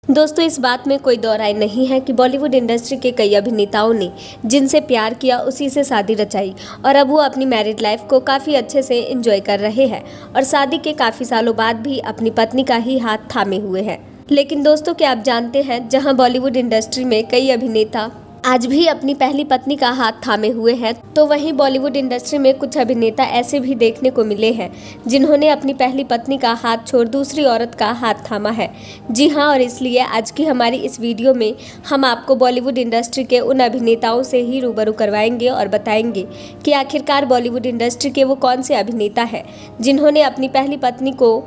दोस्तों, इस बात में कोई दो राय नहीं है कि बॉलीवुड इंडस्ट्री के कई अभिनेताओं ने जिनसे प्यार किया उसी से शादी रचाई और अब वो अपनी मैरिड लाइफ को काफ़ी अच्छे से एंजॉय कर रहे हैं और शादी के काफ़ी सालों बाद भी अपनी पत्नी का ही हाथ थामे हुए हैं। लेकिन दोस्तों, क्या आप जानते हैं, जहां बॉलीवुड इंडस्ट्री में कई अभिनेता आज भी अपनी पहली पत्नी का हाथ थामे हुए हैं, तो वहीं बॉलीवुड इंडस्ट्री में कुछ अभिनेता ऐसे भी देखने को मिले हैं जिन्होंने अपनी पहली पत्नी का हाथ छोड़ दूसरी औरत का हाथ थामा है। जी हां, और इसलिए आज की हमारी इस वीडियो में हम आपको बॉलीवुड इंडस्ट्री के उन अभिनेताओं से ही रूबरू करवाएंगे और बताएंगे कि आखिरकार बॉलीवुड इंडस्ट्री के वो कौन से अभिनेता हैं जिन्होंने अपनी पहली पत्नी को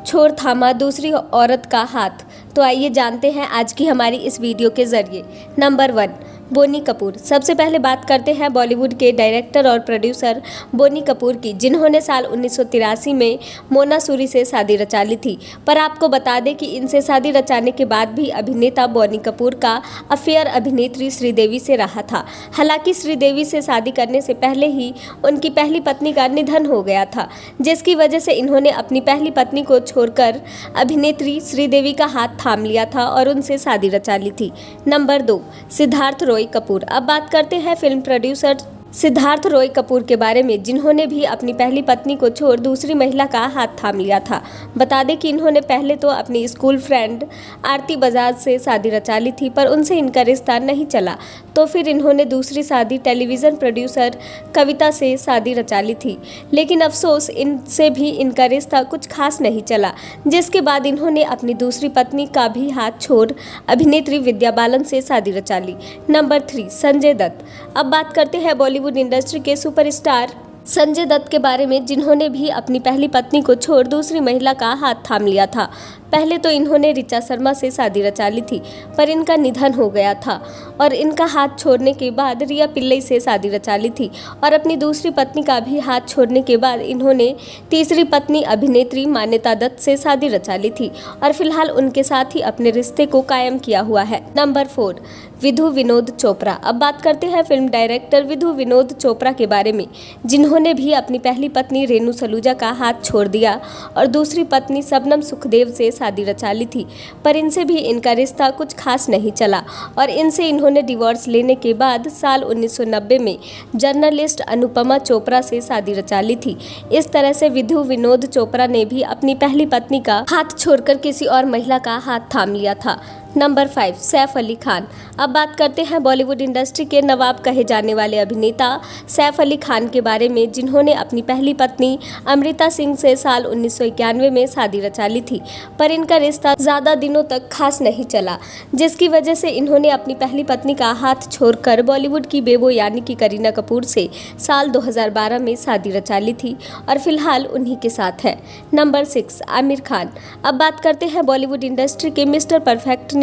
छोड़ थामा दूसरी औरत का हाथ। तो आइए जानते हैं आज की हमारी इस वीडियो के जरिए। नंबर 1, बोनी कपूर। सबसे पहले बात करते हैं बॉलीवुड के डायरेक्टर और प्रोड्यूसर बोनी कपूर की, जिन्होंने साल 1983 में मोना सूरी से शादी रचा ली थी। पर आपको बता दें कि इनसे शादी रचाने के बाद भी अभिनेता बोनी कपूर का अफेयर अभिनेत्री श्रीदेवी से रहा था। हालांकि श्रीदेवी से शादी करने से पहले ही उनकी पहली पत्नी का निधन हो गया था, जिसकी वजह से इन्होंने अपनी पहली पत्नी को छोड़कर अभिनेत्री श्रीदेवी का हाथ थाम लिया था और उनसे शादी रचा ली थी। नंबर 2, सिद्धार्थ रॉय कपूर। अब बात करते हैं फिल्म प्रोड्यूसर सिद्धार्थ रॉय कपूर के बारे में, जिन्होंने भी अपनी पहली पत्नी को छोड़ दूसरी महिला का हाथ थाम लिया था। बता दें कि इन्होंने पहले तो अपनी स्कूल फ्रेंड आरती बजाज से शादी रचा ली थी, पर उनसे इनका रिश्ता नहीं चला, तो फिर इन्होंने दूसरी शादी टेलीविज़न प्रोड्यूसर कविता से शादी रचा ली थी। लेकिन अफसोस, इनसे भी इनका रिश्ता कुछ खास नहीं चला, जिसके बाद इन्होंने अपनी दूसरी पत्नी का भी हाथ छोड़ अभिनेत्री विद्या बालन से शादी रचा ली। नंबर 3, संजय दत्त। अब बात करते हैं बॉलीवुड इंडस्ट्री के सुपरस्टार संजय दत्त के बारे में, जिन्होंने भी अपनी पहली पत्नी को छोड़ दूसरी महिला का हाथ थाम लिया था। पहले तो इन्होंने ऋचा शर्मा से शादी रचा ली थी, पर इनका निधन हो गया था और इनका हाथ छोड़ने के बाद रिया पिल्लई से शादी रचा ली थी और अपनी दूसरी पत्नी का भी हाथ छोड़ने के बाद इन्होंने तीसरी पत्नी अभिनेत्री मान्यता दत्त से शादी रचा ली थी और फिलहाल उनके साथ ही अपने रिश्ते को कायम किया हुआ है। नंबर 4, विधु विनोद चोपड़ा। अब बात करते हैं फिल्म डायरेक्टर विधु विनोद चोपड़ा के बारे में, जिन्होंने भी अपनी पहली पत्नी रेणु सलूजा का हाथ छोड़ दिया और दूसरी पत्नी शबनम सुखदेव से शादी रचा ली थी, पर इनसे भी इनका रिश्ता कुछ खास नहीं चला और इनसे इन्होंने डिवोर्स लेने के बाद साल 1990 में जर्नलिस्ट अनुपमा चोपड़ा से शादी रचा ली थी। इस तरह से विधु विनोद चोपड़ा ने भी अपनी पहली पत्नी का हाथ छोड़कर किसी और महिला का हाथ थाम लिया था। नंबर 5, सैफ अली खान। अब बात करते हैं बॉलीवुड इंडस्ट्री के नवाब कहे जाने वाले अभिनेता सैफ अली खान के बारे में, जिन्होंने अपनी पहली पत्नी अमृता सिंह से साल 1991 में शादी रचा ली थी, पर इनका रिश्ता ज़्यादा दिनों तक खास नहीं चला, जिसकी वजह से इन्होंने अपनी पहली पत्नी का हाथ छोड़कर बॉलीवुड की बेबो यानी कि करीना कपूर से साल 2012 में शादी रचा ली थी और फिलहाल उन्हीं के साथ है। नंबर 6, आमिर खान। अब बात करते हैं बॉलीवुड इंडस्ट्री के मिस्टर परफेक्ट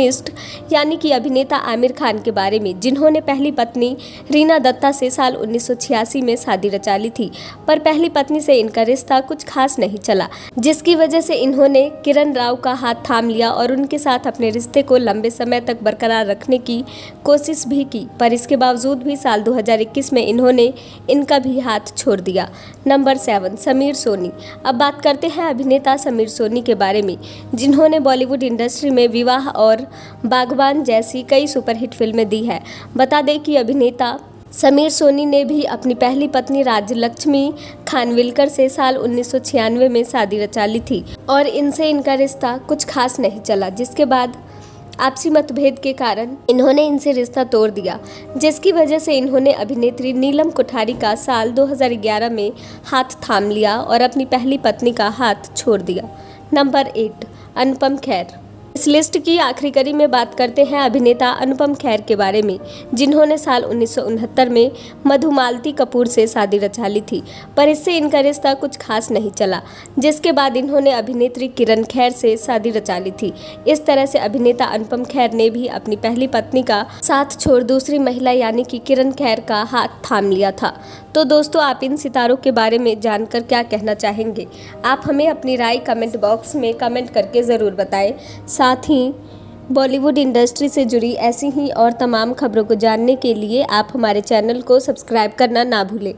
यानी कि अभिनेता आमिर खान के बारे में, जिन्होंने पहली पत्नी रीना दत्ता से साल 1986 में शादी रचा ली थी, पर पहली पत्नी से इनका रिश्ता कुछ खास नहीं चला, जिसकी वजह से इन्होंने किरण राव का हाथ थाम लिया और उनके साथ अपने रिश्ते को लंबे समय तक बरकरार रखने की कोशिश भी की, पर इसके बावजूद भी साल 2021 में इन्होंने इनका भी हाथ छोड़ दिया। नंबर 7, समीर सोनी। अब बात करते हैं अभिनेता समीर सोनी के बारे में, जिन्होंने बॉलीवुड इंडस्ट्री में विवाह और बागबान जैसी कई सुपरहिट फिल्में दी है। बता दें कि अभिनेता समीर सोनी ने भी अपनी पहली पत्नी राजलक्ष्मी खानविलकर से साल 1996 में शादी रचा ली थी और इनसे इनका रिश्ता कुछ खास नहीं चला, जिसके बाद आपसी मतभेद के कारण इन्होंने इनसे रिश्ता तोड़ दिया, जिसकी वजह से इन्होंने अभिनेत्री नीलम कोठारी का साल 2011 में हाथ थाम लिया और अपनी पहली पत्नी का हाथ छोड़ दिया। नंबर 8, अनुपम खेर। इस लिस्ट की आखिरी कड़ी में बात करते हैं अभिनेता अनुपम खेर के बारे में, जिन्होंने साल 1969 में मधुमालती कपूर से शादी रचा ली थी, पर इससे इनका रिश्ता कुछ खास नहीं चला, जिसके बाद इन्होंने अभिनेत्री किरण खेर से शादी रचा ली थी। इस तरह से अभिनेता अनुपम खेर ने भी अपनी पहली पत्नी का साथ छोड़ दूसरी महिला यानी कि किरण खेर का हाथ थाम लिया था। तो दोस्तों, आप इन सितारों के बारे में जानकर क्या कहना चाहेंगे? आप हमें अपनी राय कमेंट बॉक्स में कमेंट करके ज़रूर बताएं। साथ ही बॉलीवुड इंडस्ट्री से जुड़ी ऐसी ही और तमाम खबरों को जानने के लिए आप हमारे चैनल को सब्सक्राइब करना ना भूलें।